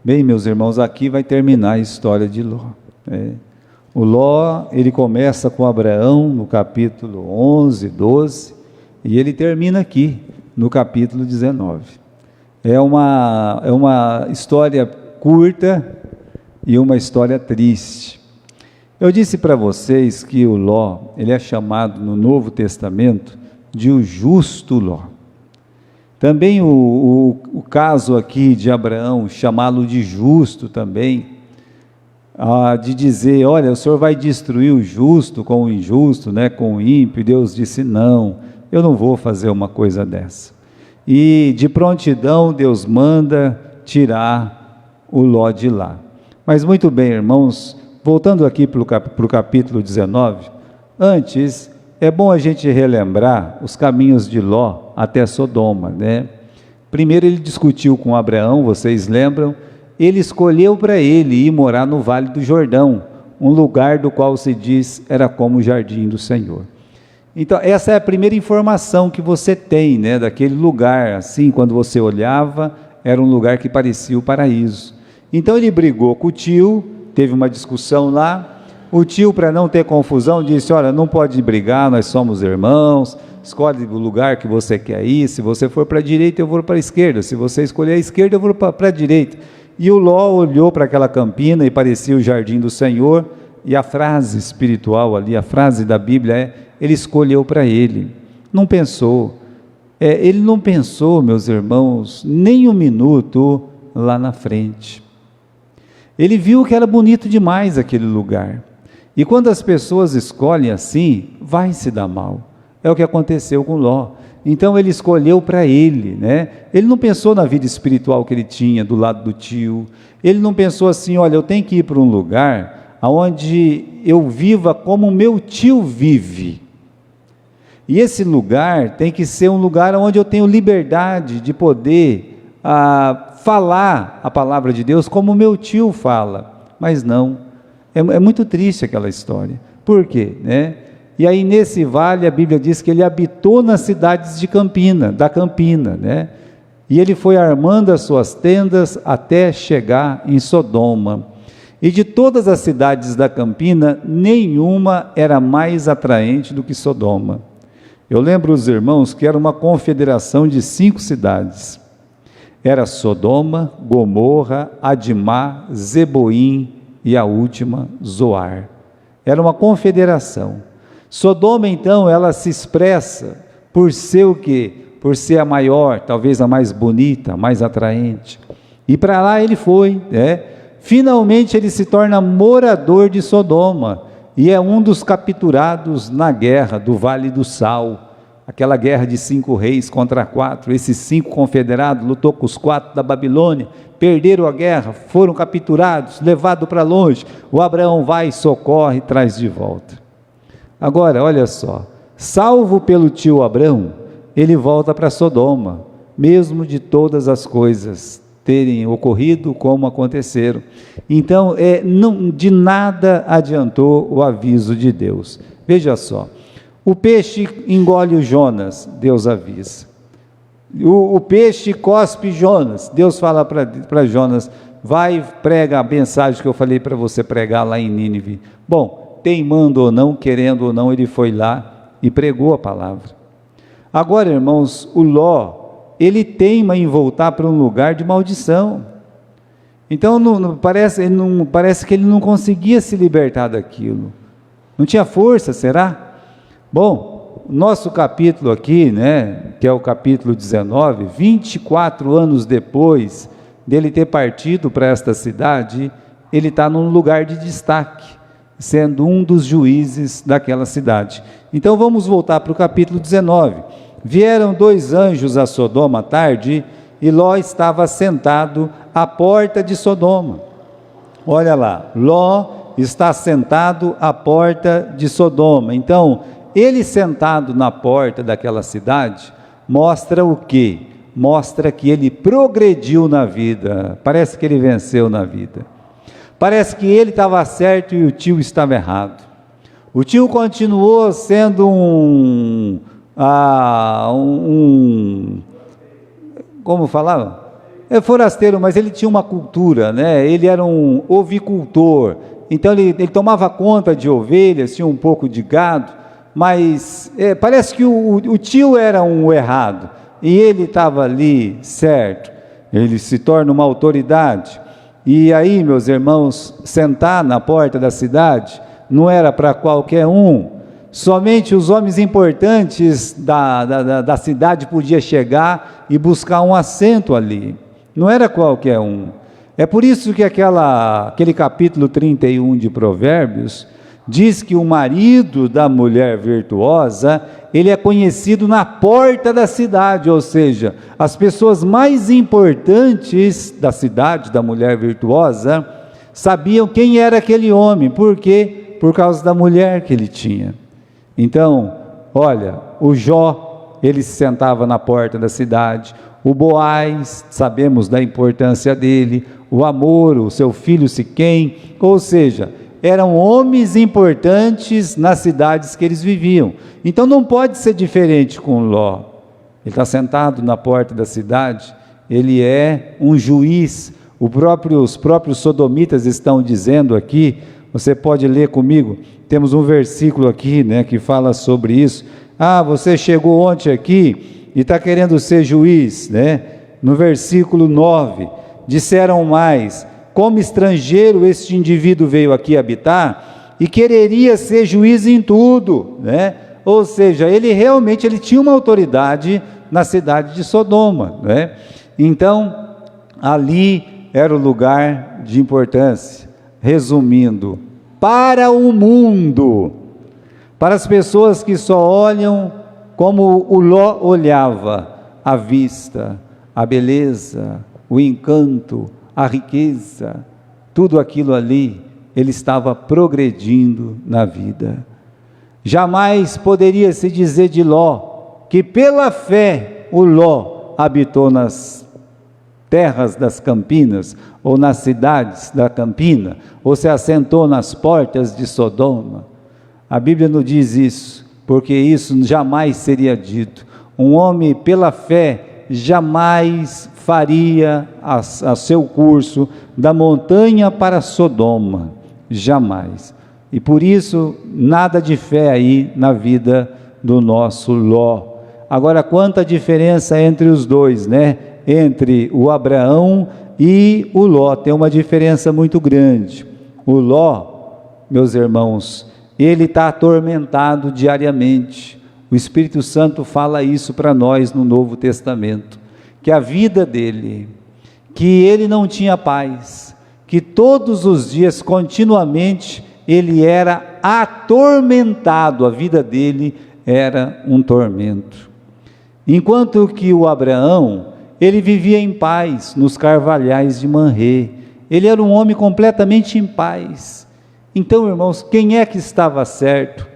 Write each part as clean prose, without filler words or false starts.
Bem, meus irmãos, aqui vai terminar a história de Ló. O Ló, ele começa com Abraão no capítulo 11, 12, e ele termina aqui no capítulo 19. É uma história curta e uma história triste. Eu disse para vocês que o Ló, ele é chamado no Novo Testamento de o justo Ló. Também o caso aqui de Abraão, chamá-lo de justo também, de dizer, olha, o Senhor vai destruir o justo com o injusto, né, com o ímpio, e Deus disse, não, eu não vou fazer uma coisa dessa. E de prontidão Deus manda tirar o Ló de lá. Mas muito bem, irmãos, voltando aqui para o capítulo 19, antes, é bom a gente relembrar os caminhos de Ló até Sodoma, né? Primeiro ele discutiu com Abraão, vocês lembram? Ele escolheu para ele ir morar no Vale do Jordão, um lugar do qual se diz era como o jardim do Senhor. Então essa é a primeira informação que você tem, né, daquele lugar, assim, quando você olhava, era um lugar que parecia o paraíso. Então ele brigou com o tio, teve uma discussão lá, o tio, para não ter confusão, disse, olha, não pode brigar, nós somos irmãos, escolhe o lugar que você quer ir, se você for para a direita, eu vou para a esquerda, se você escolher a esquerda, eu vou para a direita. E o Ló olhou para aquela campina e parecia o jardim do Senhor, e a frase espiritual ali, a frase da Bíblia é, ele escolheu para ele, não pensou, ele não pensou, meus irmãos, nem um minuto lá na frente. Ele viu que era bonito demais aquele lugar, e quando as pessoas escolhem assim, vai se dar mal, é o que aconteceu com Ló. Então ele escolheu para ele, né? Ele não pensou na vida espiritual que ele tinha do lado do tio, ele não pensou assim, olha, eu tenho que ir para um lugar onde eu viva como meu tio vive, e esse lugar tem que ser um lugar onde eu tenho liberdade de poder falar a palavra de Deus como meu tio fala, mas não, é muito triste aquela história. Por quê, né? E aí nesse vale a Bíblia diz que ele habitou nas cidades da Campina, né? E ele foi armando as suas tendas até chegar em Sodoma. E de todas as cidades da Campina, nenhuma era mais atraente do que Sodoma. Eu lembro os irmãos que era uma confederação de 5 cidades. Era Sodoma, Gomorra, Adimá, Zeboim e a última, Zoar. Era uma confederação. Sodoma, então, ela se expressa por ser o quê? Por ser a maior, talvez a mais bonita, a mais atraente. E para lá ele foi, né? Finalmente ele se torna morador de Sodoma, e é um dos capturados na guerra do Vale do Sal, aquela guerra de 5 reis contra 4, esses 5 confederados, lutou com os 4 da Babilônia, perderam a guerra, foram capturados, levados para longe, o Abraão vai, socorre e traz de volta. Agora, olha só, salvo pelo tio Abraão, ele volta para Sodoma, mesmo de todas as coisas terem ocorrido como aconteceram. Então, de nada adiantou o aviso de Deus. Veja só, o peixe engole o Jonas, Deus avisa. O peixe cospe Jonas, Deus fala para Jonas, vai, prega a mensagem que eu falei para você pregar lá em Nínive. Bom, teimando ou não, querendo ou não, ele foi lá e pregou a palavra. Agora, irmãos, o Ló, ele teima em voltar para um lugar de maldição. Então, parece que ele não conseguia se libertar daquilo. Não tinha força, será? Bom, nosso capítulo aqui, né, que é o capítulo 19, 24 anos depois dele ter partido para esta cidade, ele está num lugar de destaque, sendo um dos juízes daquela cidade. Então vamos voltar para o capítulo 19. Vieram 2 anjos a Sodoma à tarde, e Ló estava sentado à porta de Sodoma. Olha lá, Ló está sentado à porta de Sodoma. Então, ele sentado na porta daquela cidade, mostra o quê? Mostra que ele progrediu na vida, parece que ele venceu na vida. Parece que ele estava certo e o tio estava errado. O tio continuou sendo como falava? forasteiro, mas ele tinha uma cultura, né? Ele era um ovicultor, então ele tomava conta de ovelhas, tinha um pouco de gado, mas parece que o tio era um errado, e ele estava ali certo. Ele se torna uma autoridade, e aí, meus irmãos, sentar na porta da cidade não era para qualquer um, somente os homens importantes da cidade podiam chegar e buscar um assento ali, não era qualquer um. É por isso que aquele capítulo 31 de Provérbios diz que o marido da mulher virtuosa, ele é conhecido na porta da cidade, ou seja, as pessoas mais importantes da cidade, da mulher virtuosa, sabiam quem era aquele homem. Por quê? Por causa da mulher que ele tinha. Então, olha, o Jó, ele se sentava na porta da cidade, o Boaz, sabemos da importância dele, o Amor, o seu filho Siquém, ou seja, eram homens importantes nas cidades que eles viviam. Então não pode ser diferente com Ló. Ele está sentado na porta da cidade, ele é um juiz. Os próprios sodomitas estão dizendo aqui, você pode ler comigo, temos um versículo aqui, né, que fala sobre isso. Você chegou ontem aqui e está querendo ser juiz, né? No versículo 9, disseram mais: como estrangeiro este indivíduo veio aqui habitar e quereria ser juiz em tudo, né? Ou seja, ele realmente tinha uma autoridade na cidade de Sodoma, né? Então, ali era o lugar de importância. Resumindo, para o mundo, para as pessoas que só olham como o Ló olhava, a vista, a beleza, o encanto, a riqueza, tudo aquilo ali, ele estava progredindo na vida. Jamais poderia se dizer de Ló, que pela fé o Ló habitou nas terras das campinas, ou nas cidades da campina, ou se assentou nas portas de Sodoma. A Bíblia não diz isso, porque isso jamais seria dito. Um homem pela fé jamais faria a seu curso da montanha para Sodoma, jamais. E por isso, nada de fé aí na vida do nosso Ló. Agora, quanta diferença entre os dois, né? Entre o Abraão e o Ló, tem uma diferença muito grande. O Ló, meus irmãos, ele está atormentado diariamente. O Espírito Santo fala isso para nós no Novo Testamento, que a vida dele, que ele não tinha paz, que todos os dias, continuamente, ele era atormentado, a vida dele era um tormento. Enquanto que o Abraão, ele vivia em paz nos carvalhais de Manrê, ele era um homem completamente em paz. Então, irmãos, quem é que estava certo?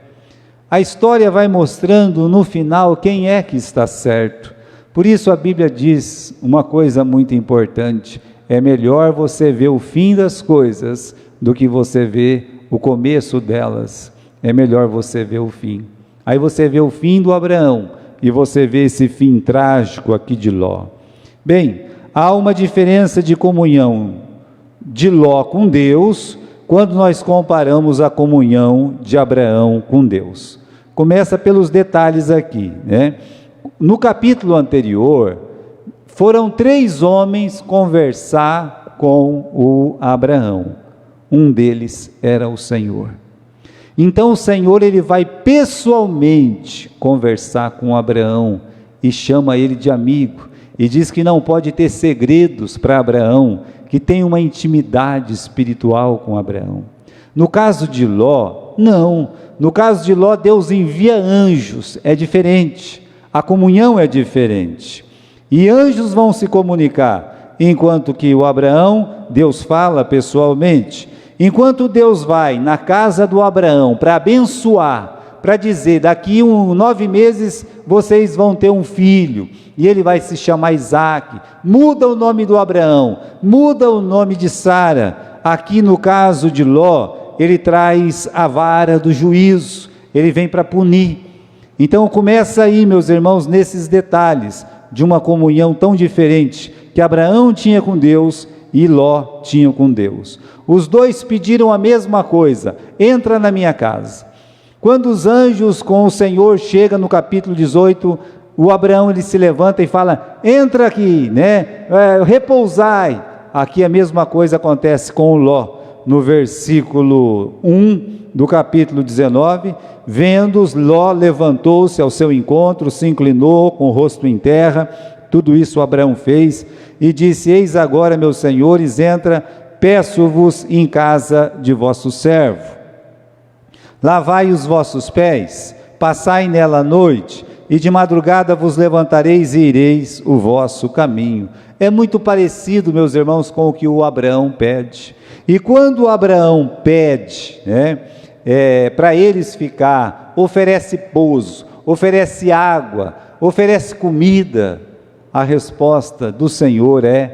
A história vai mostrando no final quem é que está certo. Por isso a Bíblia diz uma coisa muito importante: é melhor você ver o fim das coisas do que você ver o começo delas. É melhor você ver o fim. Aí você vê o fim do Abraão e você vê esse fim trágico aqui de Ló. Bem, há uma diferença de comunhão de Ló com Deus quando nós comparamos a comunhão de Abraão com Deus. Começa pelos detalhes aqui, né? No capítulo anterior, foram 3 homens conversar com o Abraão. Um deles era o Senhor. Então o Senhor, ele vai pessoalmente conversar com Abraão e chama ele de amigo, e diz que não pode ter segredos para Abraão, que tem uma intimidade espiritual com Abraão. No caso de Ló, não. No caso de Ló, Deus envia anjos, é diferente. A comunhão é diferente. E anjos vão se comunicar, enquanto que o Abraão, Deus fala pessoalmente. Enquanto Deus vai na casa do Abraão para abençoar, para dizer, daqui 9 meses vocês vão ter um filho, e ele vai se chamar Isaque, muda o nome do Abraão, muda o nome de Sara. Aqui no caso de Ló, ele traz a vara do juízo, ele vem para punir. Então começa aí, meus irmãos, nesses detalhes, de uma comunhão tão diferente, que Abraão tinha com Deus e Ló tinha com Deus. Os dois pediram a mesma coisa: entra na minha casa. Quando os anjos com o Senhor chegam no capítulo 18, o Abraão ele se levanta e fala: entra aqui, né? Repousai. Aqui a mesma coisa acontece com o Ló, no versículo 1 do capítulo 19, vendo-os, Ló levantou-se ao seu encontro, se inclinou com o rosto em terra, tudo isso Abraão fez, e disse: eis agora, meus senhores, entra, peço-vos em casa de vosso servo, lavai os vossos pés, passai nela a noite, e de madrugada vos levantareis e ireis o vosso caminho. É muito parecido, meus irmãos, com o que o Abraão pede. E quando o Abraão pede, para eles ficar, oferece pouso, oferece água, oferece comida, a resposta do Senhor é: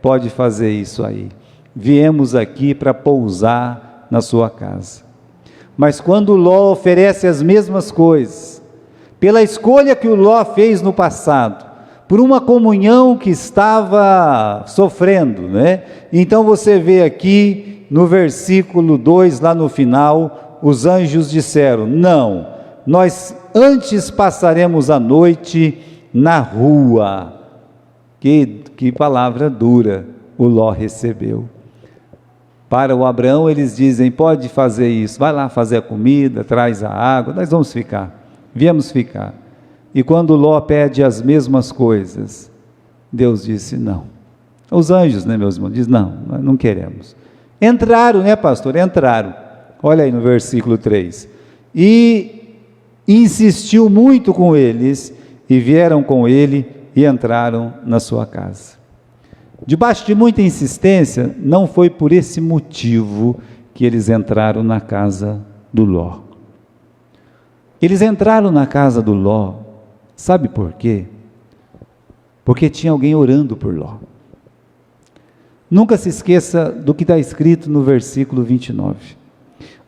pode fazer isso aí, viemos aqui para pousar na sua casa. Mas quando Ló oferece as mesmas coisas, pela escolha que o Ló fez no passado, por uma comunhão que estava sofrendo, então você vê aqui no versículo 2, lá no final, os anjos disseram: não, nós antes passaremos a noite na rua. Que palavra dura o Ló recebeu. Para o Abraão eles dizem: pode fazer isso, vai lá fazer a comida, traz a água, nós vamos ficar, viemos ficar. E quando Ló pede as mesmas coisas, Deus disse: não. Os anjos, meus irmãos, dizem: não, nós não queremos. Entraram, pastor? Entraram. Olha aí no versículo 3. E insistiu muito com eles, e vieram com ele, e entraram na sua casa. Debaixo de muita insistência, não foi por esse motivo que eles entraram na casa do Ló. Eles entraram na casa do Ló, sabe por quê? Porque tinha alguém orando por Ló. Nunca se esqueça do que está escrito no versículo 29.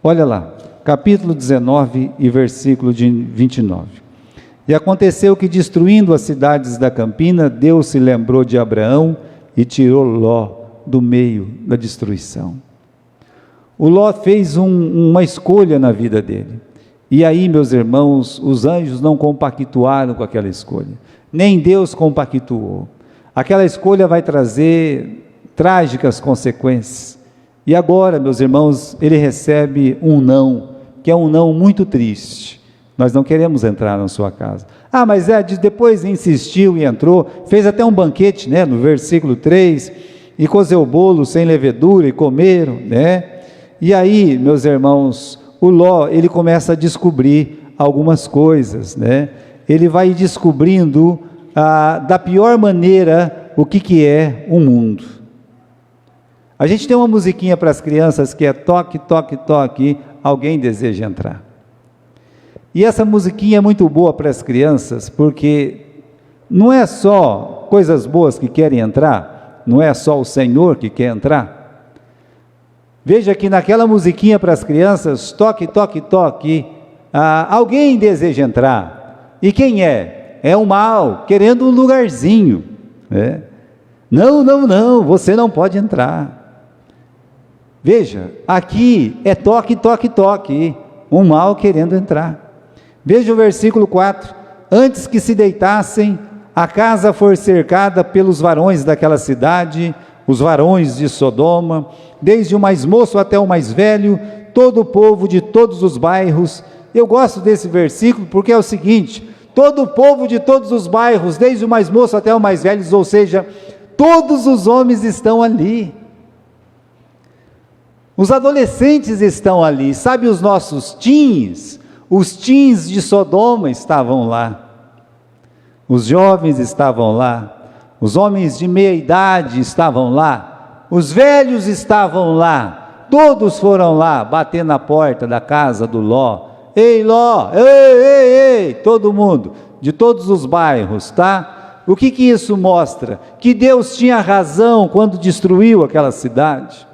Olha lá, capítulo 19 e versículo 29. E aconteceu que, destruindo as cidades da campina, Deus se lembrou de Abraão e tirou Ló do meio da destruição. O Ló fez uma escolha na vida dele. E aí, meus irmãos, os anjos não compactuaram com aquela escolha, nem Deus compactuou. Aquela escolha vai trazer trágicas consequências. E agora, meus irmãos, ele recebe um não, que é um não muito triste. Nós não queremos entrar na sua casa. Mas depois insistiu e entrou, fez até um banquete, no versículo 3, e cozeu bolo sem levedura e comeram, E aí, meus irmãos, o Ló, ele começa a descobrir algumas coisas, Ele vai descobrindo da pior maneira o que é o mundo. A gente tem uma musiquinha para as crianças que é toque, toque, toque, alguém deseja entrar. E essa musiquinha é muito boa para as crianças, porque não é só coisas boas que querem entrar, não é só o Senhor que quer entrar. Veja que naquela musiquinha para as crianças, toque, toque, toque, alguém deseja entrar. E quem é? É o mal, querendo um lugarzinho. Não, não, não, você não pode entrar. Veja, aqui é toque, toque, toque, um mal querendo entrar. Veja o versículo 4, antes que se deitassem, a casa foi cercada pelos varões daquela cidade, os varões de Sodoma, desde o mais moço até o mais velho, todo o povo de todos os bairros. Eu gosto desse versículo porque é o seguinte: todo o povo de todos os bairros, desde o mais moço até o mais velho, ou seja, todos os homens estão ali. Os adolescentes estão ali, sabe, os nossos teens, os teens de Sodoma estavam lá, os jovens estavam lá, os homens de meia idade estavam lá, os velhos estavam lá, todos foram lá bater na porta da casa do Ló. Ei Ló, ei, ei, ei, todo mundo, de todos os bairros, tá? O que isso mostra? Que Deus tinha razão quando destruiu aquela cidade.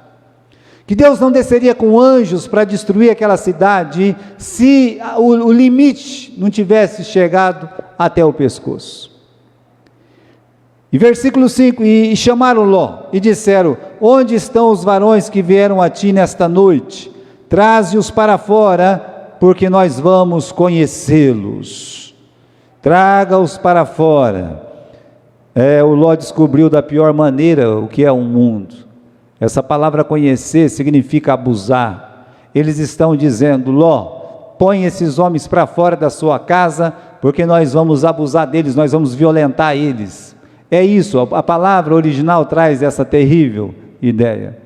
Que Deus não desceria com anjos para destruir aquela cidade se o limite não tivesse chegado até o pescoço. E versículo 5, e chamaram Ló, e disseram, onde estão os varões que vieram a ti nesta noite? Traze-os para fora, porque nós vamos conhecê-los. Traga-os para fora. O Ló descobriu da pior maneira o que é um mundo. Essa palavra conhecer significa abusar. Eles estão dizendo, Ló, põe esses homens para fora da sua casa, porque nós vamos abusar deles, nós vamos violentar eles. É isso, a palavra original traz essa terrível ideia.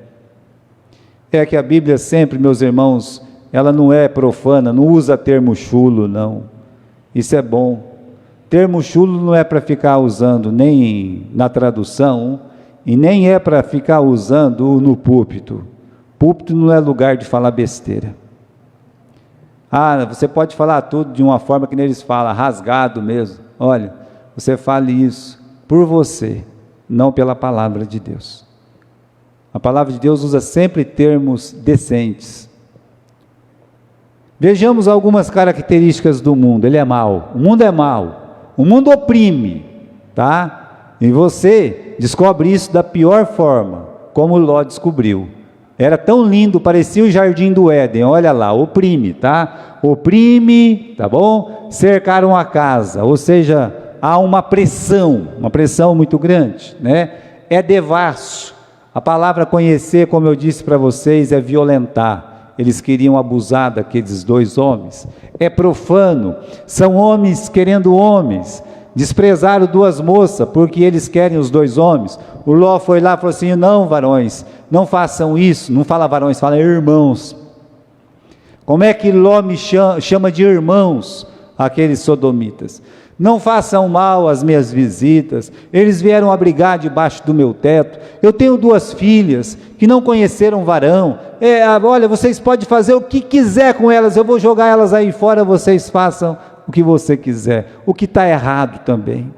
É que a Bíblia sempre, meus irmãos, ela não é profana, não usa termo chulo, não. Isso é bom. Termo chulo não é para ficar usando nem na tradução, e nem é para ficar usando no púlpito. Púlpito não é lugar de falar besteira. Você pode falar tudo de uma forma que eles falam, rasgado mesmo. Olha, você fale isso por você, não pela palavra de Deus. A palavra de Deus usa sempre termos decentes. Vejamos algumas características do mundo. Ele é mau, o mundo é mau, o mundo oprime, tá? E você descobre isso da pior forma, como Ló descobriu. Era tão lindo, parecia o jardim do Éden, olha lá, oprime, tá? Oprime, tá bom? Cercaram a casa, ou seja, há uma pressão muito grande, né? É devasso. A palavra conhecer, como eu disse para vocês, é violentar. Eles queriam abusar daqueles dois homens. É profano, são homens querendo homens. Desprezaram duas moças, porque eles querem os dois homens. O Ló foi lá e falou assim, não varões, não façam isso. Não fala varões, fala irmãos. Como é que Ló me chama de irmãos, aqueles sodomitas? Não façam mal às minhas visitas, eles vieram abrigar debaixo do meu teto. Eu tenho duas filhas que não conheceram varão. Olha, vocês podem fazer o que quiser com elas, eu vou jogar elas aí fora, vocês façam o que você quiser. O que está errado também,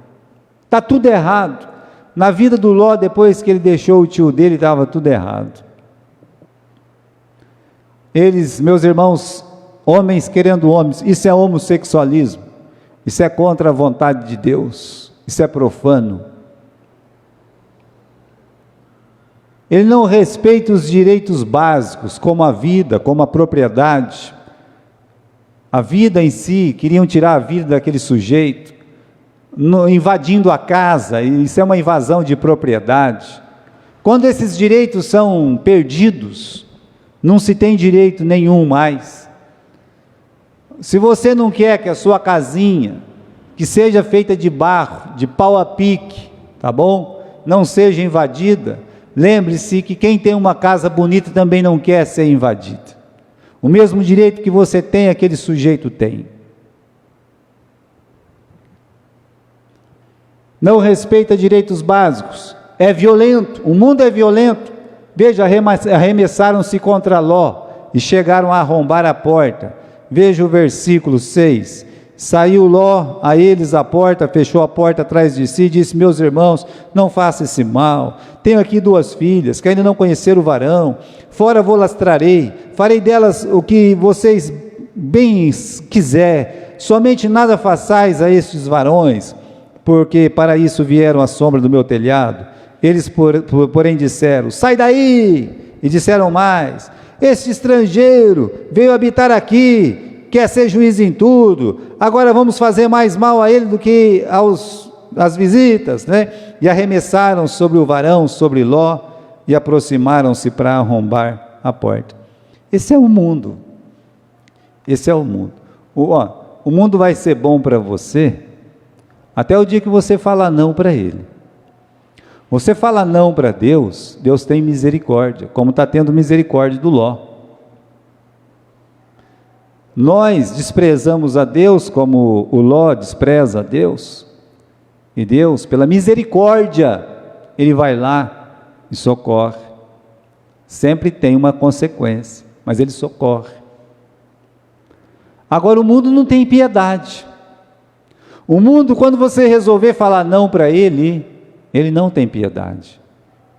está tudo errado. Na vida do Ló, depois que ele deixou o tio dele, estava tudo errado. Eles, meus irmãos, homens querendo homens, isso é homossexualismo. Isso é contra a vontade de Deus, isso é profano. Ele não respeita os direitos básicos, como a vida, como a propriedade. A vida em si, queriam tirar a vida daquele sujeito, invadindo a casa, isso é uma invasão de propriedade. Quando esses direitos são perdidos, não se tem direito nenhum mais. Se você não quer que a sua casinha, que seja feita de barro, de pau a pique, tá bom? Não seja invadida, lembre-se que quem tem uma casa bonita também não quer ser invadida. O mesmo direito que você tem, aquele sujeito tem. Não respeita direitos básicos, é violento, o mundo é violento. Veja, arremessaram-se contra Ló e chegaram a arrombar a porta. Veja o versículo 6, saiu Ló a eles à porta, fechou a porta atrás de si, disse, meus irmãos, não faça esse mal, tenho aqui duas filhas, que ainda não conheceram o varão, fora vou lastrarei, farei delas o que vocês bem quiser, somente nada façais a estes varões, porque para isso vieram à sombra do meu telhado. Eles porém disseram, sai daí, e disseram mais, este estrangeiro veio habitar aqui, quer ser juiz em tudo, agora vamos fazer mais mal a ele do que às visitas, né? E arremessaram sobre o varão, sobre Ló, e aproximaram-se para arrombar a porta. Esse é o mundo, esse é o mundo. O mundo vai ser bom para você, até o dia que você fala não para ele. Você fala não para Deus, Deus tem misericórdia, como está tendo misericórdia do Ló. Nós desprezamos a Deus como o Ló despreza a Deus, e Deus, pela misericórdia, Ele vai lá e socorre. Sempre tem uma consequência, mas Ele socorre. Agora o mundo não tem piedade. O mundo, quando você resolver falar não para ele não tem piedade.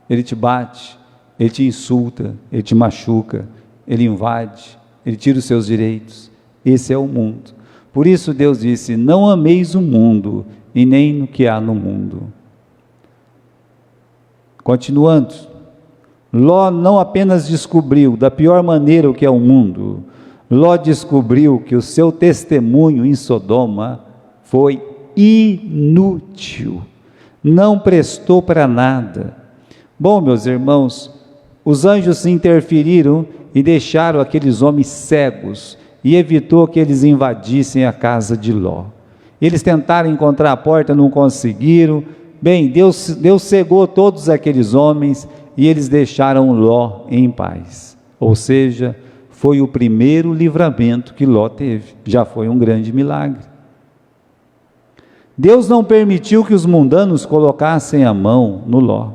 Ele te bate, ele te insulta, ele te machuca, ele invade, ele tira os seus direitos. Esse é o mundo. Por isso Deus disse, não ameis o mundo, e nem no que há no mundo. Continuando, Ló não apenas descobriu da pior maneira o que é o mundo, Ló descobriu que o seu testemunho em Sodoma foi inútil, não prestou para nada. Bom, meus irmãos, os anjos interferiram e deixaram aqueles homens cegos e evitou que eles invadissem a casa de Ló. Eles tentaram encontrar a porta, não conseguiram. Bem, Deus cegou todos aqueles homens e eles deixaram Ló em paz. Ou seja, foi o primeiro livramento que Ló teve. Já foi um grande milagre. Deus não permitiu que os mundanos colocassem a mão no Ló.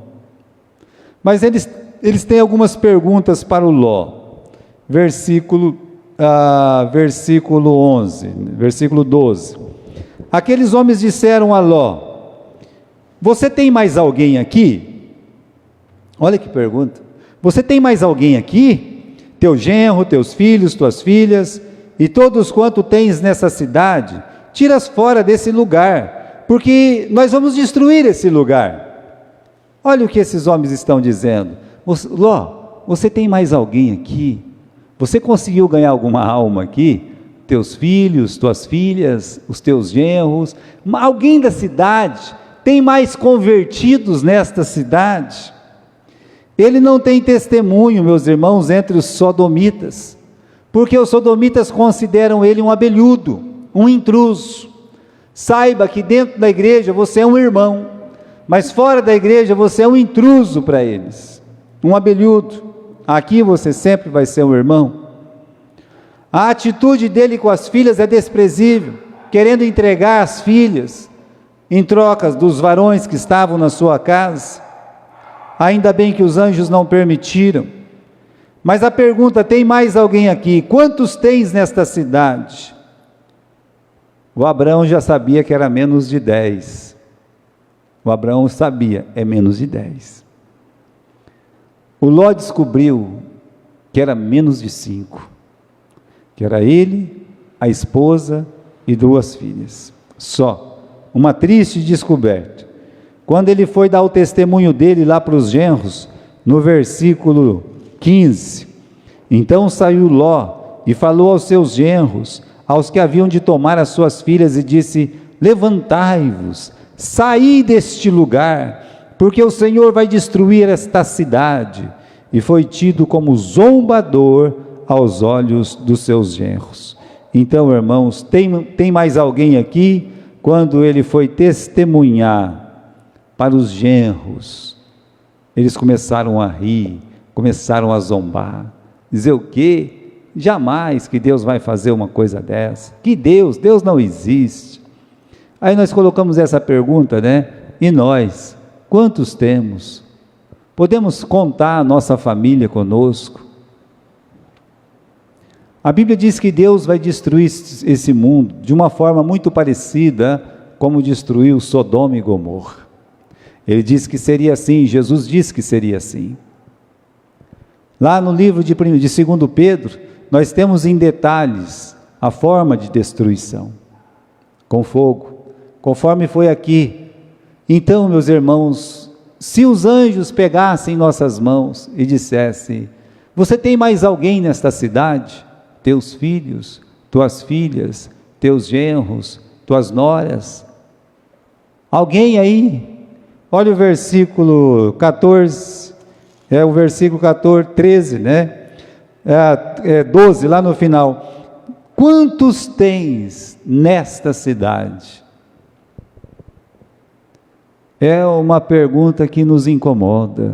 Mas eles têm algumas perguntas para o Ló. Versículo 11, versículo 12. Aqueles homens disseram a Ló: você tem mais alguém aqui? Olha que pergunta. Você tem mais alguém aqui? Teu genro, teus filhos, tuas filhas, e todos quanto tens nessa cidade, tira-os fora desse lugar, porque nós vamos destruir esse lugar. Olha o que esses homens estão dizendo. Ló, você tem mais alguém aqui? Você conseguiu ganhar alguma alma aqui? Teus filhos, tuas filhas, os teus genros, alguém da cidade? Tem mais convertidos nesta cidade? Ele não tem testemunho, meus irmãos, entre os sodomitas, porque os sodomitas consideram ele um abelhudo, um intruso. Saiba que dentro da igreja você é um irmão, mas fora da igreja você é um intruso para eles, um abelhudo. Aqui você sempre vai ser um irmão. A atitude dele com as filhas é desprezível, querendo entregar as filhas em troca dos varões que estavam na sua casa. Ainda bem que os anjos não permitiram. Mas a pergunta: tem mais alguém aqui? Quantos tens nesta cidade? O Abraão já sabia que era menos de 10. O Abraão sabia, é menos de 10. O Ló descobriu que era menos de 5, que era ele, a esposa e 2 filhas, só. Uma triste descoberta. Quando ele foi dar o testemunho dele lá para os genros, no versículo 15, então saiu Ló e falou aos seus genros, aos que haviam de tomar as suas filhas, e disse: levantai-vos, saí deste lugar, porque o Senhor vai destruir esta cidade. E foi tido como zombador aos olhos dos seus genros. Então, irmãos, tem mais alguém aqui? Quando ele foi testemunhar para os genros, eles começaram a rir, começaram a zombar, dizer o quê? Jamais que Deus vai fazer uma coisa dessa. Que Deus não existe. Aí nós colocamos essa pergunta, né? E nós, quantos temos? Podemos contar a nossa família conosco? A Bíblia diz que Deus vai destruir esse mundo de uma forma muito parecida como destruiu Sodoma e Gomorra. Ele disse que seria assim, Jesus disse que seria assim. Lá no livro de 2 Pedro, nós temos em detalhes a forma de destruição, com fogo, conforme foi aqui. Então, meus irmãos, se os anjos pegassem nossas mãos e dissessem: você tem mais alguém nesta cidade? Teus filhos, tuas filhas, teus genros, tuas noras, alguém aí? Olha o versículo 14, o versículo 13, né? 12, lá no final. Quantos tens nesta cidade? É uma pergunta que nos incomoda,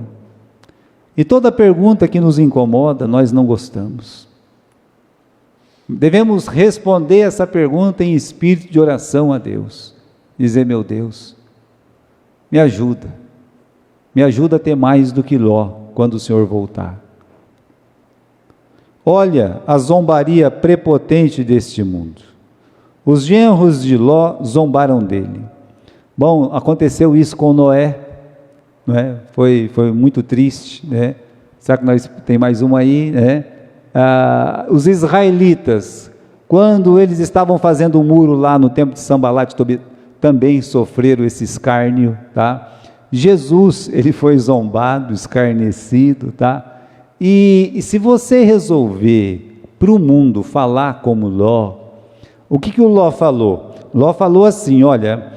e toda pergunta que nos incomoda, nós não gostamos. Devemos responder essa pergunta em espírito de oração a Deus, dizer: meu Deus, me ajuda a ter mais do que Ló, quando o Senhor voltar. Olha a zombaria prepotente deste mundo. Os genros de Ló zombaram dele. Bom, aconteceu isso com Noé, não é? Foi muito triste, né? Será que nós tem mais uma aí, né? Os israelitas, quando eles estavam fazendo um muro lá no tempo de Sambalat, também sofreram esse escárnio, tá? Jesus, ele foi zombado, escarnecido, tá? E se você resolver para o mundo falar como Ló, o que o Ló falou? Ló falou assim, olha,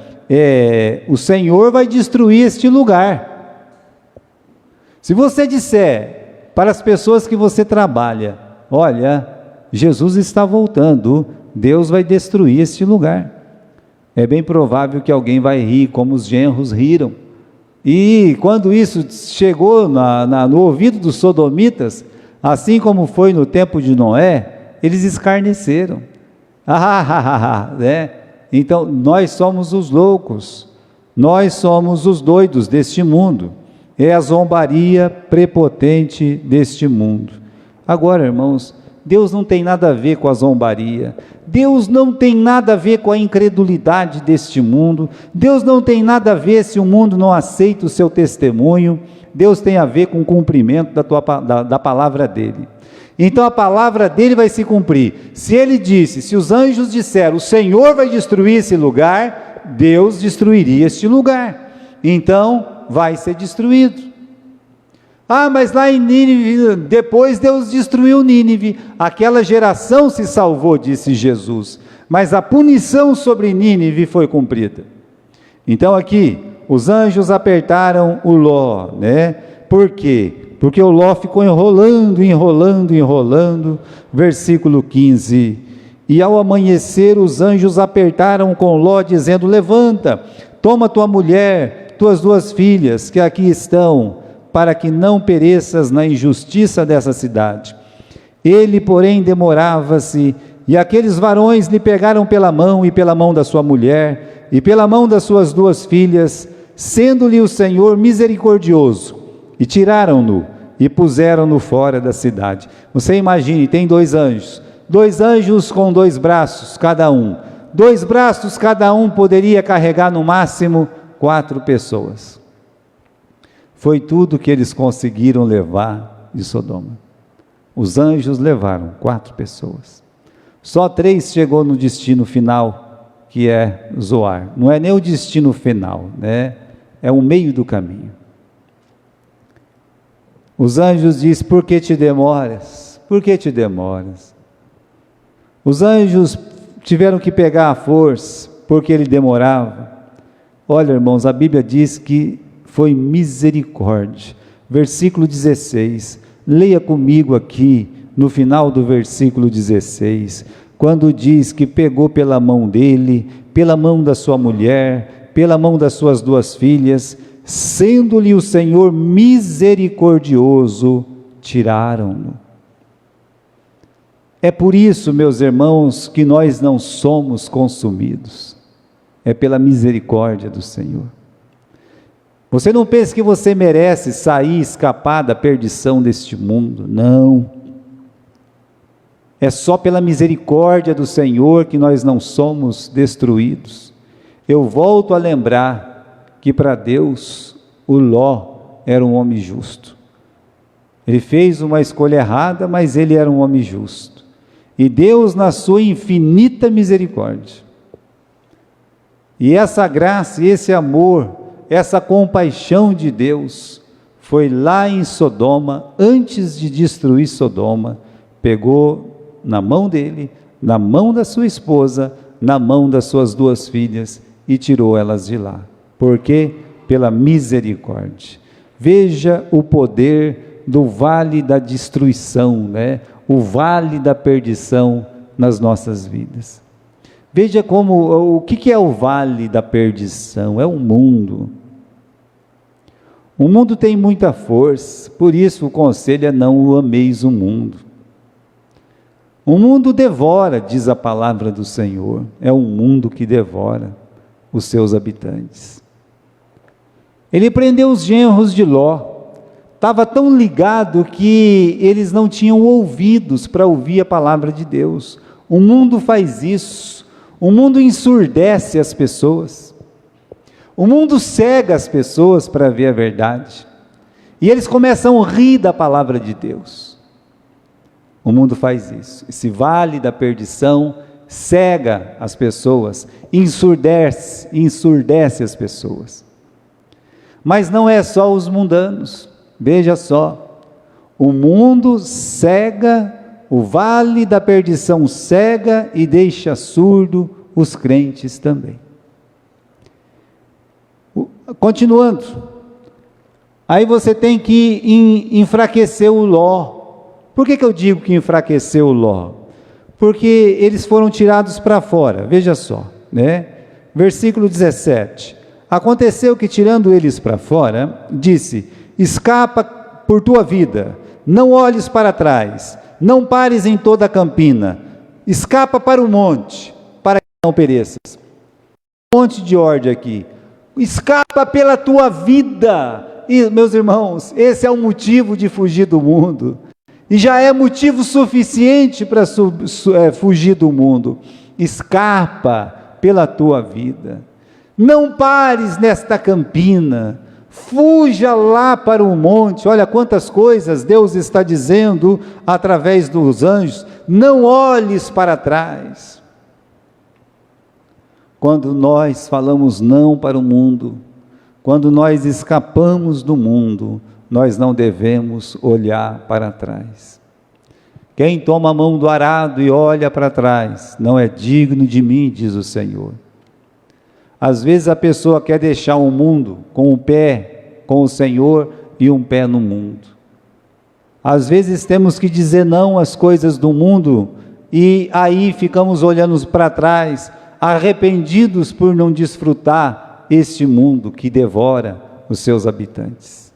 o Senhor vai destruir este lugar. Se você disser para as pessoas que você trabalha, olha, Jesus está voltando, Deus vai destruir este lugar, é bem provável que alguém vai rir, como os genros riram. E quando isso chegou no ouvido dos sodomitas, assim como foi no tempo de Noé, eles escarneceram. Né? Então, nós somos os loucos, nós somos os doidos deste mundo, é a zombaria prepotente deste mundo. Agora, irmãos, Deus não tem nada a ver com a zombaria, Deus não tem nada a ver com a incredulidade deste mundo, Deus não tem nada a ver se o mundo não aceita o seu testemunho, Deus tem a ver com o cumprimento da palavra dele. Então a palavra dele vai se cumprir. Se ele disse, se os anjos disseram, o Senhor vai destruir esse lugar, Deus destruiria este lugar, então vai ser destruído. Mas lá em Nínive, depois Deus destruiu Nínive, aquela geração se salvou, disse Jesus, mas a punição sobre Nínive foi cumprida. Então aqui, os anjos apertaram o Ló, né? Por quê? Porque o Ló ficou enrolando, versículo 15, e ao amanhecer os anjos apertaram com Ló, dizendo, levanta, toma tua mulher, tuas 2 filhas, que aqui estão, para que não pereças na injustiça dessa cidade. Ele, porém, demorava-se, e aqueles varões lhe pegaram pela mão, e pela mão da sua mulher, e pela mão das suas 2 filhas, sendo-lhe o Senhor misericordioso, e tiraram-no, e puseram-no fora da cidade. Você imagine, tem 2 anjos com 2 braços cada um, 2 braços cada um poderia carregar no máximo 4 pessoas. Foi tudo que eles conseguiram levar de Sodoma. Os anjos levaram 4 pessoas. Só 3 chegou no destino final, que é Zoar. Não é nem o destino final, né? É o meio do caminho. Os anjos dizem, por que te demoras? Por que te demoras? Os anjos tiveram que pegar a força, porque ele demorava. Olha, irmãos, a Bíblia diz que foi misericórdia. Versículo 16, leia comigo aqui, no final do versículo 16, quando diz que pegou pela mão dele, pela mão da sua mulher, pela mão das suas 2 filhas, sendo-lhe o Senhor misericordioso, tiraram-no. É por isso, meus irmãos, que nós não somos consumidos, é pela misericórdia do Senhor. Você não pense que você merece sair, escapar da perdição deste mundo, não. É só pela misericórdia do Senhor que nós não somos destruídos. Eu volto a lembrar que para Deus, o Ló era um homem justo. Ele fez uma escolha errada, mas ele era um homem justo. E Deus, na sua infinita misericórdia, e essa graça e esse amor, essa compaixão de Deus, foi lá em Sodoma, antes de destruir Sodoma, pegou na mão dele, na mão da sua esposa, na mão das suas 2 filhas, e tirou elas de lá. Por quê? Pela misericórdia. Veja o poder do vale da destruição, né? O vale da perdição nas nossas vidas. Veja como, o que é o vale da perdição? É o mundo. O mundo tem muita força, por isso o conselho é não o ameis o mundo. O mundo devora, diz a palavra do Senhor, é um mundo que devora os seus habitantes. Ele prendeu os genros de Ló, estava tão ligado que eles não tinham ouvidos para ouvir a palavra de Deus. O mundo faz isso, o mundo ensurdece as pessoas, o mundo cega as pessoas para ver a verdade, e eles começam a rir da palavra de Deus. O mundo faz isso, esse vale da perdição cega as pessoas, ensurdece as pessoas. Mas não é só os mundanos, veja só, o mundo cega, o vale da perdição cega e deixa surdo os crentes também. Continuando, aí você tem que enfraquecer o Ló. Por que eu digo que enfraqueceu o Ló? Porque eles foram tirados para fora, veja só, né? Versículo 17, aconteceu que tirando eles para fora, disse, escapa por tua vida, não olhes para trás, não pares em toda a campina, escapa para o monte, para que não pereças. Um monte de ordem aqui, escapa pela tua vida. E, meus irmãos, esse é o motivo de fugir do mundo, e já é motivo suficiente para fugir do mundo. Escapa pela tua vida, não pares nesta campina, fuja lá para o monte. Olha quantas coisas Deus está dizendo através dos anjos, não olhes para trás. Quando nós falamos não para o mundo, quando nós escapamos do mundo, nós não devemos olhar para trás. Quem toma a mão do arado e olha para trás, não é digno de mim, diz o Senhor. Às vezes a pessoa quer deixar o mundo com um pé com o Senhor e um pé no mundo. Às vezes temos que dizer não às coisas do mundo, e aí ficamos olhando para trás, arrependidos por não desfrutar este mundo que devora os seus habitantes.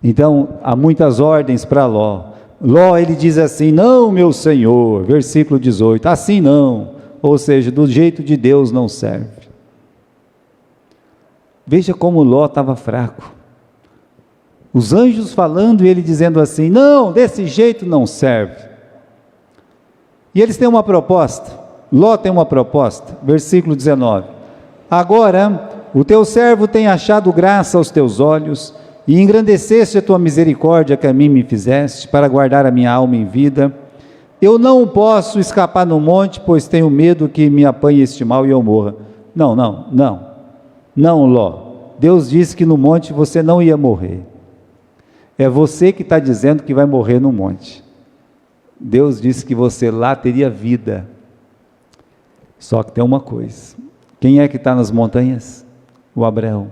Então, há muitas ordens para Ló. Ló, ele diz assim, não, meu Senhor, versículo 18, assim não, ou seja, do jeito de Deus não serve. Veja como Ló estava fraco, os anjos falando e ele dizendo assim, não, desse jeito não serve. E eles têm uma proposta, Ló tem uma proposta, versículo 19, agora o teu servo tem achado graça aos teus olhos, e engrandeceste a tua misericórdia que a mim me fizeste, para guardar a minha alma em vida. Eu não posso escapar no monte, pois tenho medo que me apanhe este mal e eu morra. Não, Ló. Deus disse que no monte você não ia morrer. É você que está dizendo que vai morrer no monte. Deus disse que você lá teria vida. Só que tem uma coisa. Quem é que está nas montanhas? O Abraão,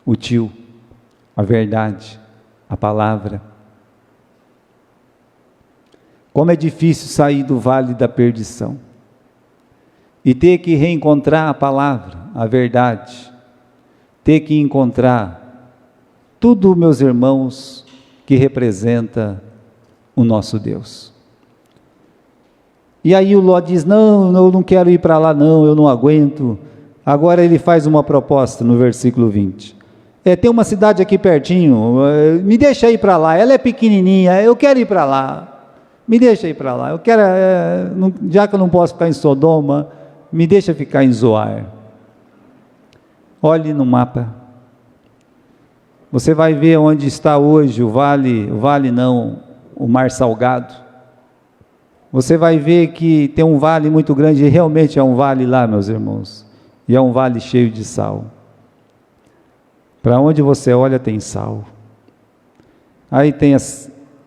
o tio, a verdade, a palavra. Como é difícil sair do vale da perdição e ter que reencontrar a palavra, a verdade, ter que encontrar tudo, meus irmãos, que representa o nosso Deus. E aí o Ló diz, não, eu não quero ir para lá não, eu não aguento. Agora ele faz uma proposta no versículo 20, tem uma cidade aqui pertinho, me deixa ir para lá, ela é pequenininha, eu quero ir para lá, me deixa ir para lá, eu quero, já que eu não posso ficar em Sodoma, me deixa ficar em Zoar. Olhe no mapa, você vai ver onde está hoje o Mar Salgado, você vai ver que tem um vale muito grande, e realmente é um vale lá, meus irmãos, e é um vale cheio de sal. Para onde você olha tem sal. Aí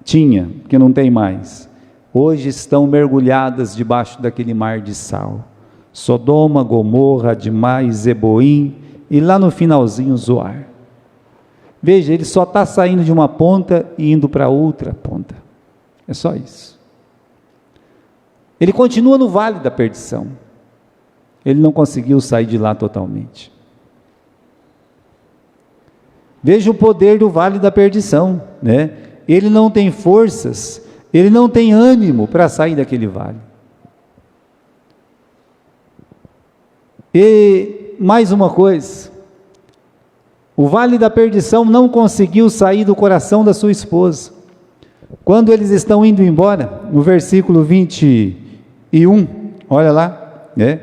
tinha, que não tem mais. Hoje estão mergulhadas debaixo daquele mar de sal. Sodoma, Gomorra, Admá, Zeboim, e lá no finalzinho Zoar. Veja, ele só está saindo de uma ponta e indo para outra ponta. É só isso. Ele continua no vale da perdição. Ele não conseguiu sair de lá totalmente. Veja o poder do vale da perdição, né? Ele não tem forças, ele não tem ânimo para sair daquele vale. E mais uma coisa, o vale da perdição não conseguiu sair do coração da sua esposa. Quando eles estão indo embora, no versículo 21, olha lá, né?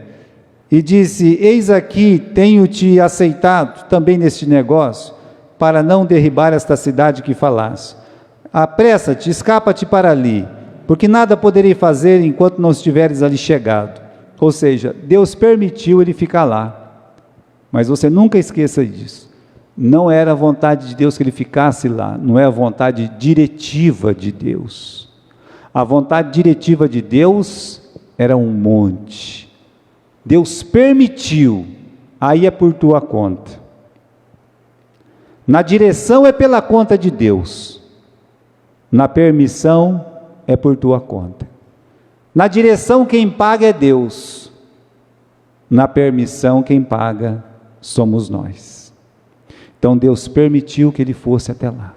E disse, eis aqui, tenho-te aceitado também neste negócio, para não derribar esta cidade que falaste. Apressa-te, escapa-te para ali, porque nada poderei fazer enquanto não estiveres ali chegado. Ou seja, Deus permitiu ele ficar lá, mas você nunca esqueça disso. Não era a vontade de Deus que ele ficasse lá, não é a vontade diretiva de Deus. A vontade diretiva de Deus era um monte. Deus permitiu, aí é por tua conta. Na direção é pela conta de Deus, na permissão é por tua conta. Na direção quem paga é Deus, na permissão quem paga somos nós. Então Deus permitiu que ele fosse até lá,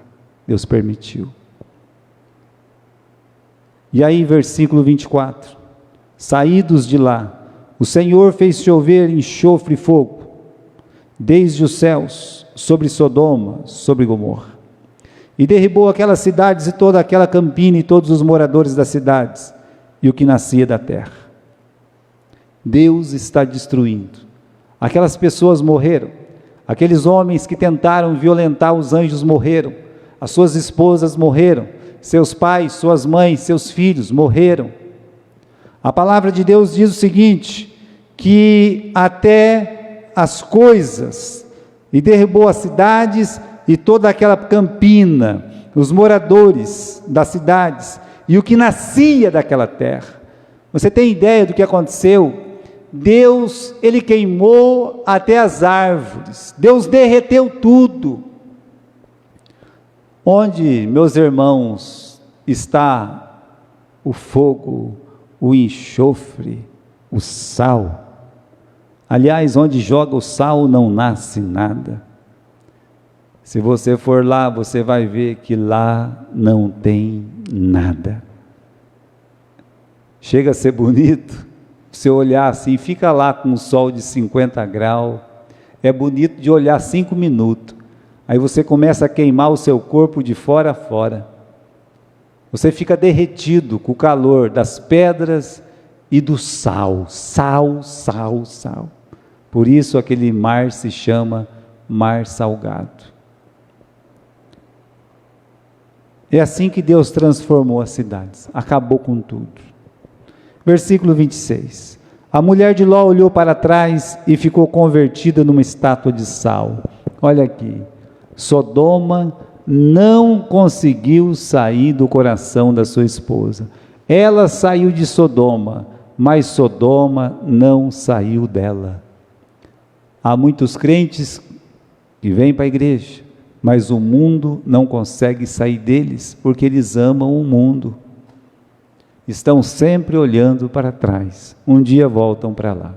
Deus permitiu. E aí versículo 24, saídos de lá, o Senhor fez chover enxofre e fogo, desde os céus, sobre Sodoma, sobre Gomorra, e derribou aquelas cidades e toda aquela campina e todos os moradores das cidades, e o que nascia da terra. Deus está destruindo. Aquelas pessoas morreram, aqueles homens que tentaram violentar os anjos morreram, as suas esposas morreram, seus pais, suas mães, seus filhos morreram. A palavra de Deus diz o seguinte, que até as coisas, e derrubou as cidades e toda aquela campina, os moradores das cidades, e o que nascia daquela terra. Você tem ideia do que aconteceu? Deus, ele queimou até as árvores, Deus derreteu tudo. Onde, meus irmãos, está o fogo, o enxofre, o sal? Aliás, onde joga o sal não nasce nada. Se você for lá, você vai ver que lá não tem nada. Chega a ser bonito, você olhar assim, fica lá com um sol de 50 graus, é bonito de olhar 5 minutos, aí você começa a queimar o seu corpo de fora a fora, você fica derretido com o calor das pedras e do sal, sal. Por isso aquele mar se chama mar salgado. É assim que Deus transformou as cidades, acabou com tudo. Versículo 26, a mulher de Ló olhou para trás e ficou convertida numa estátua de sal. Olha aqui, Sodoma não conseguiu sair do coração da sua esposa, ela saiu de Sodoma, mas Sodoma não saiu dela. Há muitos crentes que vêm para a igreja, mas o mundo não consegue sair deles, porque eles amam o mundo, estão sempre olhando para trás, um dia voltam para lá,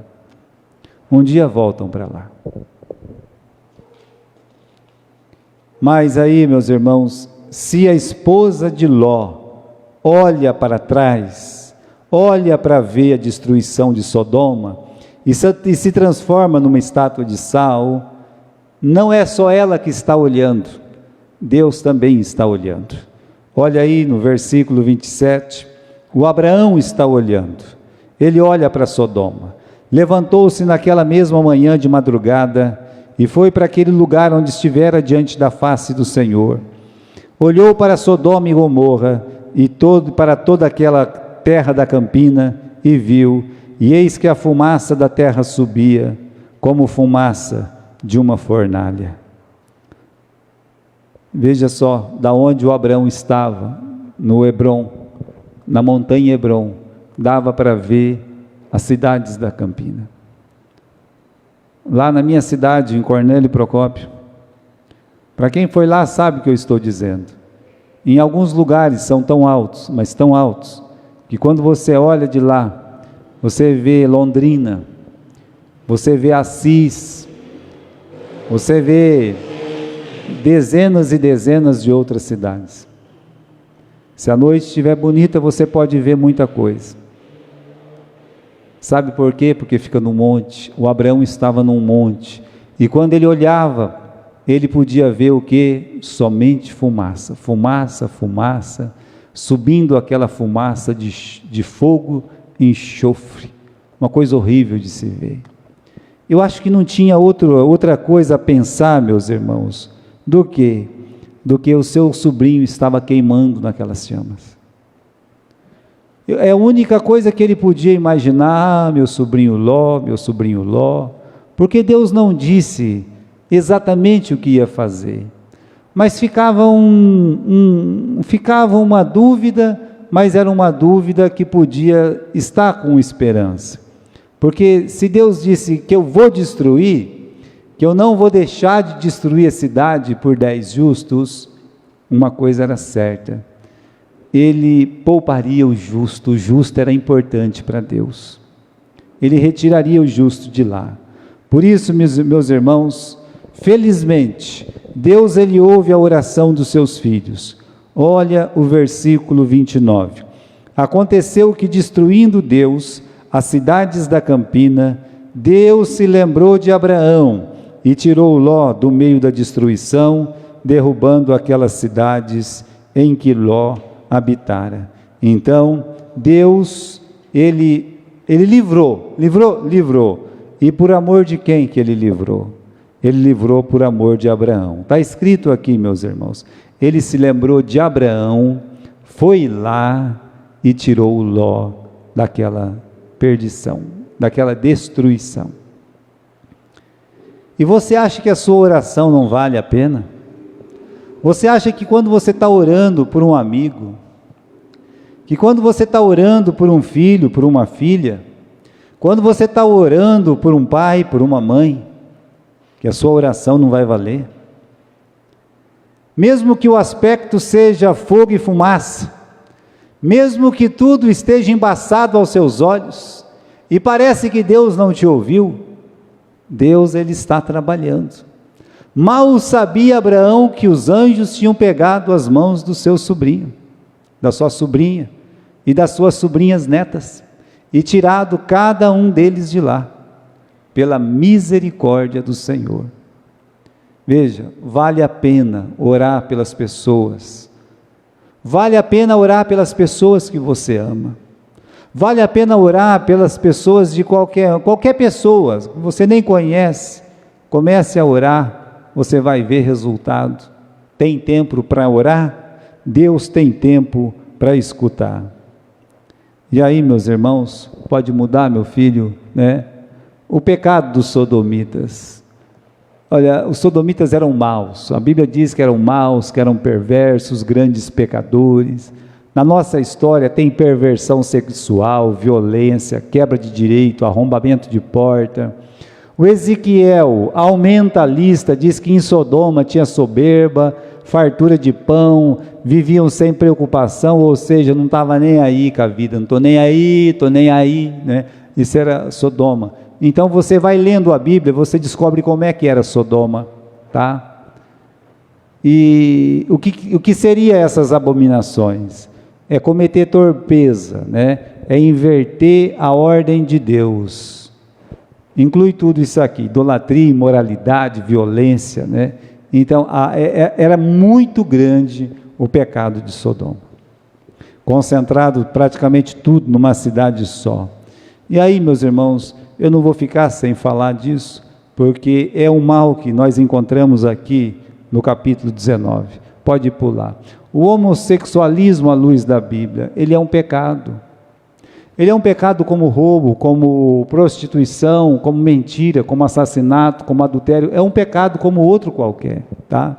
mas aí, meus irmãos, se a esposa de Ló olha para trás, olha para ver a destruição de Sodoma, e se transforma numa estátua de sal, não é só ela que está olhando, Deus também está olhando. Olha aí no versículo 27, o Abraão está olhando, ele olha para Sodoma, levantou-se naquela mesma manhã de madrugada, e foi para aquele lugar onde estivera diante da face do Senhor, olhou para Sodoma e Gomorra, e para toda aquela terra da campina, e viu, e eis que a fumaça da terra subia, como fumaça de uma fornalha. Veja só, da onde o Abraão estava, no Hebrom, na montanha Hebrom, dava para ver as cidades da campina. Lá na minha cidade, em Cornélio Procópio, para quem foi lá sabe o que eu estou dizendo, em alguns lugares são tão altos, mas tão altos, que quando você olha de lá, você vê Londrina, você vê Assis, você vê dezenas e dezenas de outras cidades. Se a noite estiver bonita, você pode ver muita coisa. Sabe por quê? Porque fica no monte. O Abraão estava num monte, e quando ele olhava, ele podia ver o que? Somente fumaça, subindo aquela fumaça de fogo e enxofre, uma coisa horrível de se ver. Eu acho que não tinha outra coisa a pensar, meus irmãos, do que o seu sobrinho estava queimando naquelas chamas. É a única coisa que ele podia imaginar, meu sobrinho Ló, porque Deus não disse exatamente o que ia fazer. Mas ficava uma dúvida, mas era uma dúvida que podia estar com esperança. Porque se Deus disse que eu vou destruir, que eu não vou deixar de destruir a cidade por 10 justos, uma coisa era certa: Ele pouparia o justo era importante para Deus. Ele retiraria o justo de lá. Por isso, meus irmãos, felizmente, Deus ele ouve a oração dos seus filhos. Olha o versículo 29. Aconteceu que, destruindo Deus as cidades da campina, Deus se lembrou de Abraão e tirou Ló do meio da destruição, derrubando aquelas cidades em que Ló habitara. Então, Deus, ele livrou. E por amor de quem que ele livrou? Ele livrou por amor de Abraão. Está escrito aqui, meus irmãos, ele se lembrou de Abraão, foi lá e tirou o Ló daquela perdição, daquela destruição. E você acha que a sua oração não vale a pena? Você acha que quando você está orando por um amigo, que quando você está orando por um filho, por uma filha, quando você está orando por um pai, por uma mãe, que a sua oração não vai valer? Mesmo que o aspecto seja fogo e fumaça, mesmo que tudo esteja embaçado aos seus olhos, e parece que Deus não te ouviu, Deus ele está trabalhando. Mal sabia Abraão que os anjos tinham pegado as mãos do seu sobrinho, da sua sobrinha, e das suas sobrinhas netas, e tirado cada um deles de lá, pela misericórdia do Senhor. Veja, vale a pena orar pelas pessoas, vale a pena orar pelas pessoas que você ama, vale a pena orar pelas pessoas de qualquer pessoa, que você nem conhece. Comece a orar, você vai ver resultado. Tem tempo para orar? Deus tem tempo para escutar. E aí, meus irmãos, pode mudar, meu filho, né? O pecado dos sodomitas. Olha, os sodomitas eram maus, a Bíblia diz que eram maus, que eram perversos, grandes pecadores. Na nossa história tem perversão sexual, violência, quebra de direito, arrombamento de porta. O Ezequiel aumenta a lista, diz que em Sodoma tinha soberba, fartura de pão, viviam sem preocupação, ou seja, não estava nem aí com a vida, não estou nem aí, né? Isso era Sodoma. Então você vai lendo a Bíblia, você descobre como é que era Sodoma, tá? E o que seria essas abominações? É cometer torpeza, né? É inverter a ordem de Deus. Inclui tudo isso aqui: idolatria, imoralidade, violência, né? Então, era muito grande o pecado de Sodoma, concentrado praticamente tudo numa cidade só. E aí, meus irmãos, eu não vou ficar sem falar disso, porque é um mal que nós encontramos aqui no capítulo 19, pode pular. O homossexualismo à luz da Bíblia, ele é um pecado. Ele é um pecado como roubo, como prostituição, como mentira, como assassinato, como adultério. É um pecado como outro qualquer, tá?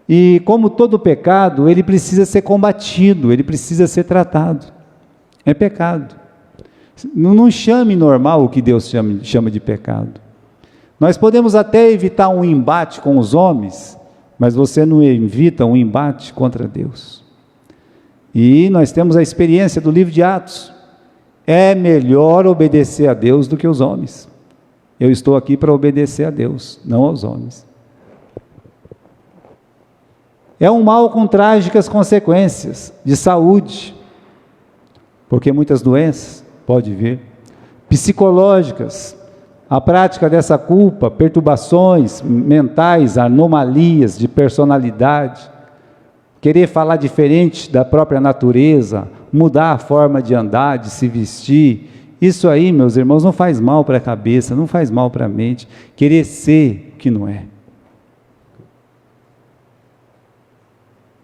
E como todo pecado, ele precisa ser combatido, ele precisa ser tratado. É pecado. Não chame normal o que Deus chama de pecado. Nós podemos até evitar um embate com os homens, mas você não evita um embate contra Deus. E nós temos a experiência do livro de Atos. É melhor obedecer a Deus do que os homens. Eu estou aqui para obedecer a Deus, não aos homens. É um mal com trágicas consequências de saúde, porque muitas doenças, pode vir, psicológicas, a prática dessa culpa, perturbações mentais, anomalias de personalidade, querer falar diferente da própria natureza, mudar a forma de andar, de se vestir. Isso aí, meus irmãos, não faz mal para a cabeça, não faz mal para a mente. Querer ser o que não é.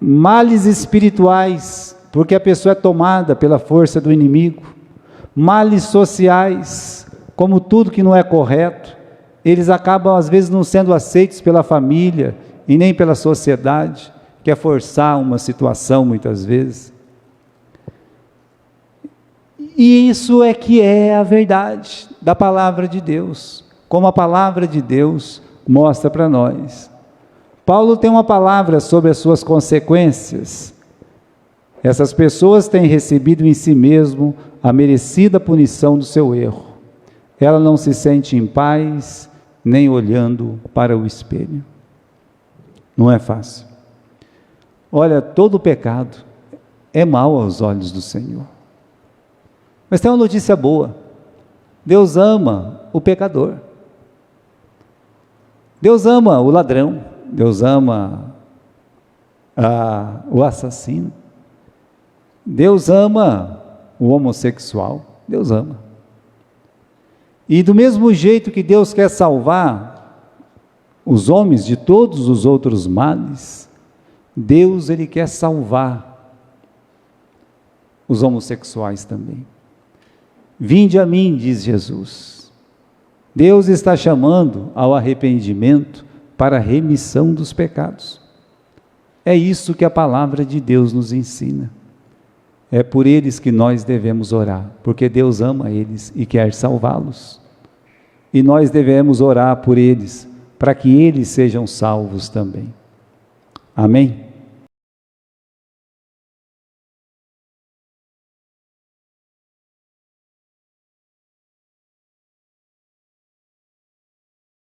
Males espirituais, porque a pessoa é tomada pela força do inimigo. Males sociais, como tudo que não é correto. eles acabam às vezes não sendo aceitos pela família e nem pela sociedade, quer forçar uma situação muitas vezes. E isso é que é a verdade da palavra de Deus, como a palavra de Deus mostra para nós. Paulo tem uma palavra sobre as suas consequências. Essas pessoas têm recebido em si mesmo a merecida punição do seu erro. Ela não se sente em paz, nem olhando para o espelho. Não é fácil. Olha, todo pecado é mau aos olhos do Senhor. Mas tem uma notícia boa. Deus ama o pecador. Deus ama o ladrão. Deus ama o assassino. Deus ama o homossexual. Deus ama. E do mesmo jeito que Deus quer salvar os homens de todos os outros males, Deus, Ele quer salvar os homossexuais também. Vinde a mim, diz Jesus. Deus está chamando ao arrependimento para a remissão dos pecados. É isso que a palavra de Deus nos ensina. É por eles que nós devemos orar, porque Deus ama eles e quer salvá-los. E nós devemos orar por eles, para que eles sejam salvos também. Amém?